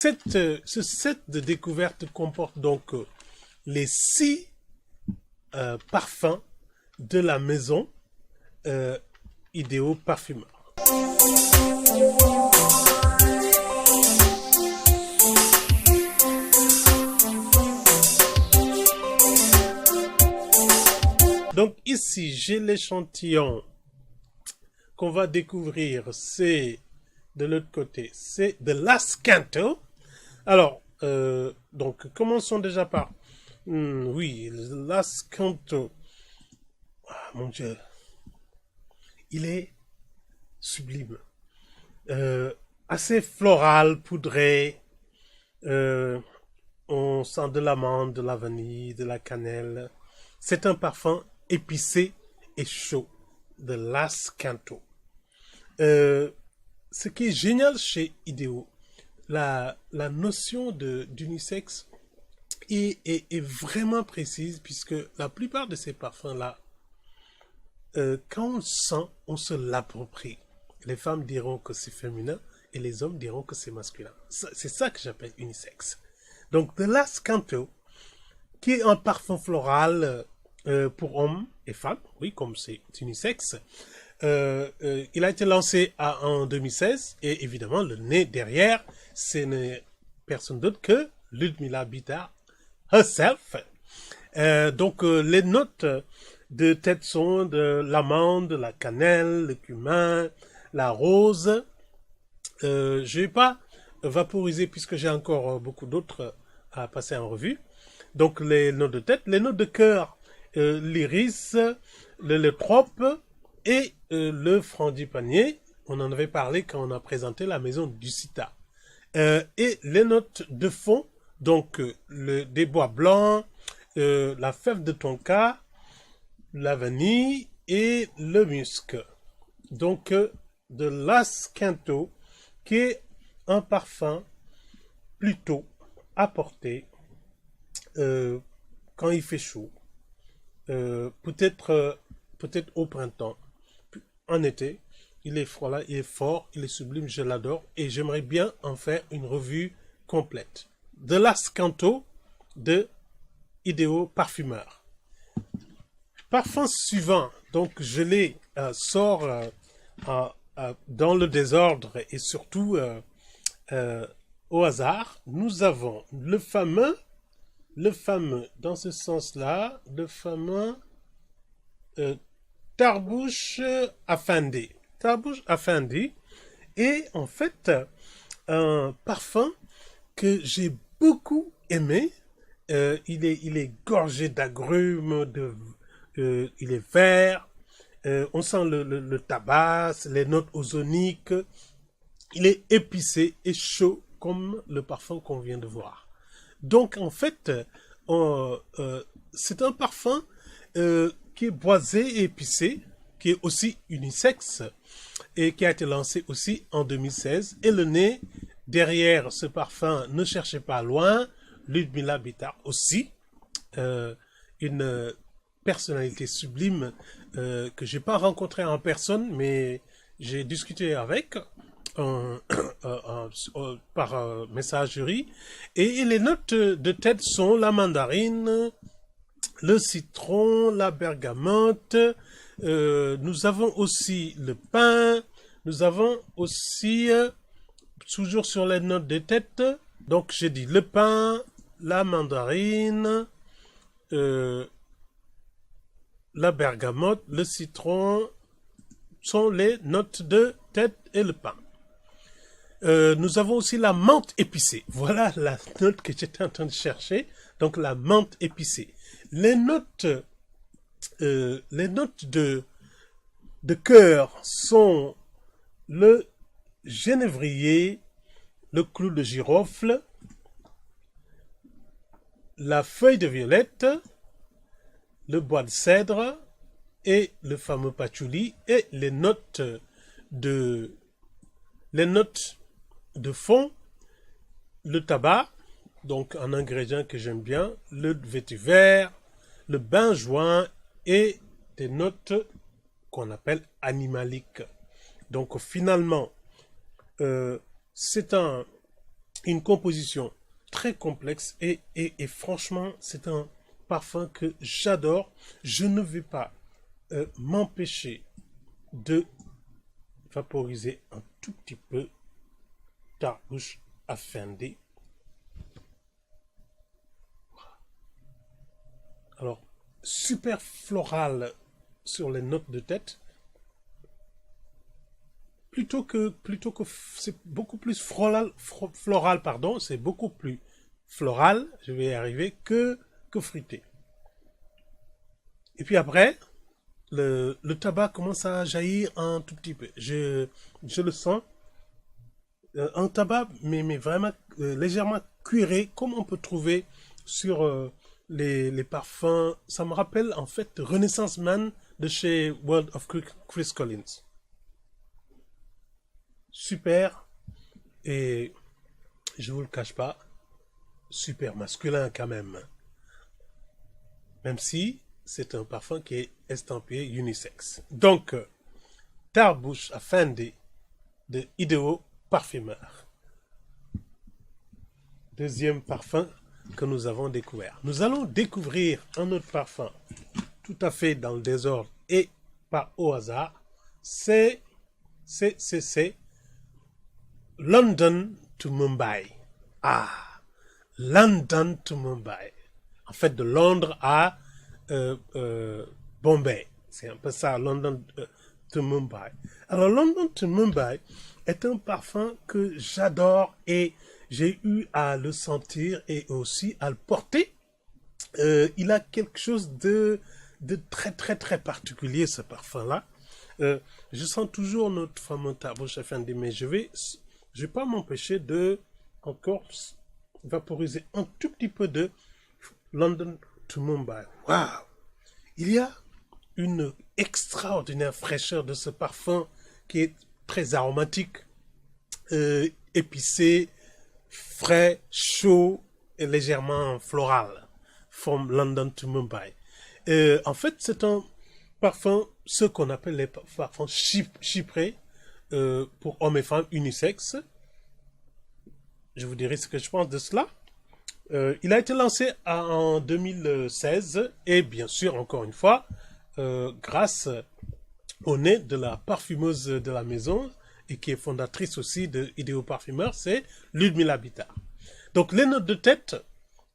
Ce set de découverte comporte donc les 6 parfums de la maison Idéo Parfumeur. Donc ici, j'ai l'échantillon qu'on va découvrir, c'est de l'autre côté, c'est de Last Canto. Alors, donc commençons déjà par, oui, Last Canto. Ah, mon Dieu, il est sublime, assez floral, poudré. On sent de l'amande, de la vanille, de la cannelle. C'est un parfum épicé et chaud de Last Canto. Ce qui est génial chez Idéo, la notion d'unisexe est vraiment précise, puisque la plupart de ces parfums-là, quand on le sent, on se l'approprie. Les femmes diront que c'est féminin et les hommes diront que c'est masculin. C'est ça que j'appelle unisexe. Donc, The Last Canto, qui est un parfum floral pour hommes et femmes, oui, comme c'est unisexe. Il a été lancé en 2016 et évidemment le nez derrière, ce n'est personne d'autre que Ludmilla Bitar herself. Donc les notes de tête sont de l'amande, la cannelle, le cumin, la rose. Je vais pas vaporiser puisque j'ai encore beaucoup d'autres à passer en revue. Donc les notes de tête, les notes de cœur, l'iris, l'eutrope et le frangipanier. On en avait parlé quand on a présenté la maison du Cita. Et les notes de fond, donc des bois blancs, la fève de tonka, la vanille et le musc. Donc de Last Canto, qui est un parfum plutôt à porter quand il fait chaud, peut-être au printemps, en été. Il est froid là, il est fort, il est sublime, je l'adore et j'aimerais bien en faire une revue complète. The Last Canto de Idéo Parfumeur. Parfum suivant, donc je les sors dans le désordre et surtout au hasard. Nous avons le fameux, dans ce sens-là, le fameux Tarbouche Afandi. Tarbouche Afandi est en fait un parfum que j'ai beaucoup aimé. Il est gorgé d'agrumes, il est vert. On sent le tabac, les notes ozoniques. Il est épicé et chaud comme le parfum qu'on vient de voir. Donc en fait, c'est un parfum qui est boisé et épicé, qui est aussi unisexe et qui a été lancé aussi en 2016. Et le nez, derrière ce parfum, ne cherchez pas loin, Ludmilla Bitar aussi, une personnalité sublime que j'ai pas rencontrée en personne, mais j'ai discuté avec par messagerie. Et les notes de tête sont la mandarine, le citron, la bergamote. Nous avons aussi le pain. Nous avons aussi, toujours sur les notes de tête, donc j'ai dit le pain, la mandarine, la bergamote, le citron sont les notes de tête et le pain. Nous avons aussi la menthe épicée. Voilà la note que j'étais en train de chercher. Donc la menthe épicée. Les notes de cœur sont le genévrier, le clou de girofle, la feuille de violette, le bois de cèdre et le fameux patchouli, et les notes de fond, le tabac, donc un ingrédient que j'aime bien, le vétiver, le benjoin et des notes qu'on appelle animaliques. Donc finalement, c'est un une composition très complexe et franchement, c'est un parfum que j'adore. Je ne vais pas m'empêcher de vaporiser un tout petit peu Tarbouch Effendi. Alors, super floral sur les notes de tête. Plutôt que c'est beaucoup plus floral, pardon, c'est beaucoup plus floral, je vais y arriver, que fruité. Et puis après, le tabac commence à jaillir un tout petit peu. Je le sens. Un tabac, mais vraiment légèrement cuiré, comme on peut trouver sur les parfums. Ça me rappelle en fait Renaissance Man de chez World of Chris Collins. Super, et je vous le cache pas, super masculin quand même. Même si c'est un parfum qui est estampillé unisexe. Donc, Tarbouch Effendi de Ideo Parfumeur. Deuxième parfum que nous avons découvert. Nous allons découvrir un autre parfum tout à fait dans le désordre et pas au hasard. C'est London to Mumbai. Ah, London to Mumbai. En fait, de Londres à Bombay. C'est un peu ça, London to Mumbai. Alors, London to Mumbai est un parfum que j'adore et j'ai eu à le sentir et aussi à le porter. Il a quelque chose de très, très, très particulier, ce parfum-là. Je sens toujours notre fameux Tarbouch Effendi, mais je vais pas m'empêcher de encore vaporiser un tout petit peu de London to Mumbai. Waouh! Il y a une extraordinaire fraîcheur de ce parfum qui est très aromatique, épicé, frais, chaud et légèrement floral. From London to Mumbai. En fait, c'est un parfum, ce qu'on appelle les parfums chyprés, pour hommes et femmes unisexes. Je vous dirai ce que je pense de cela. Il a été lancé en 2016 et bien sûr, encore une fois, grâce au nez de la parfumeuse de la maison et qui est fondatrice aussi de Ideo Parfumeur, c'est Ludmila Bittard. Donc les notes de tête,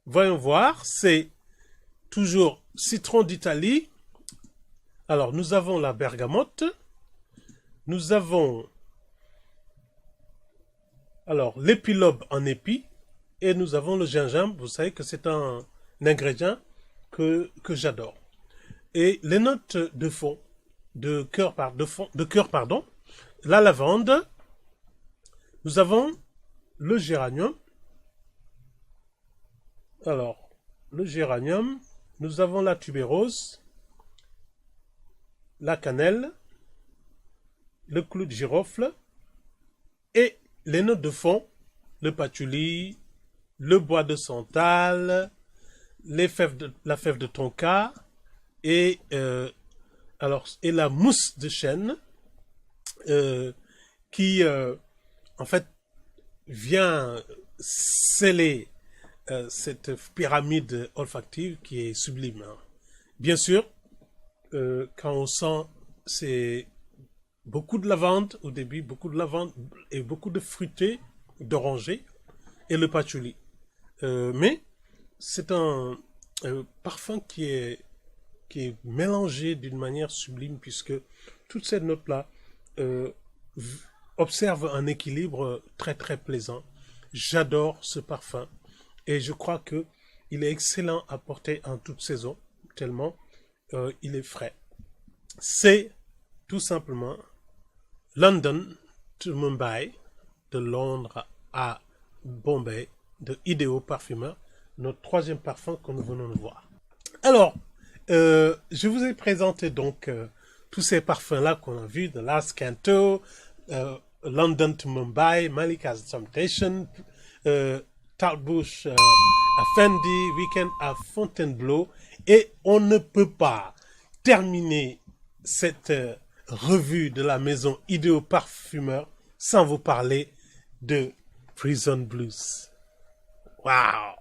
voyons voir, c'est toujours citron d'Italie. Alors nous avons la bergamote, nous avons alors l'épilobe en épi et nous avons le gingembre. Vous savez que c'est un ingrédient que j'adore. Et les notes de fond, de cœur, pardon, la lavande, nous avons le géranium. Alors, le géranium, nous avons la tubérose, la cannelle, le clou de girofle et les notes de fond, le patchouli, le bois de santal, la fève de tonka et la mousse de chêne qui en fait vient sceller cette pyramide olfactive qui est sublime. Hein. Bien sûr, quand on sent, c'est beaucoup de lavande au début, beaucoup de lavande et beaucoup de fruité, d'oranger et le patchouli. Mais c'est un parfum qui est mélangé d'une manière sublime puisque toutes ces notes-là observent un équilibre très très plaisant. J'adore ce parfum et je crois que il est excellent à porter en toute saison tellement il est frais. C'est tout simplement London to Mumbai, de Londres à Bombay, de Ideo Parfumeur, notre troisième parfum que nous venons de voir. Alors, je vous ai présenté donc tous ces parfums-là qu'on a vus, The Last Canto, London to Mumbai, Malika's Temptation, Tarbouch Effendi, Weekend à Fontainebleau, et on ne peut pas terminer cette revue de la maison Ideo Parfumeur sans vous parler de Prison Blues. Wow!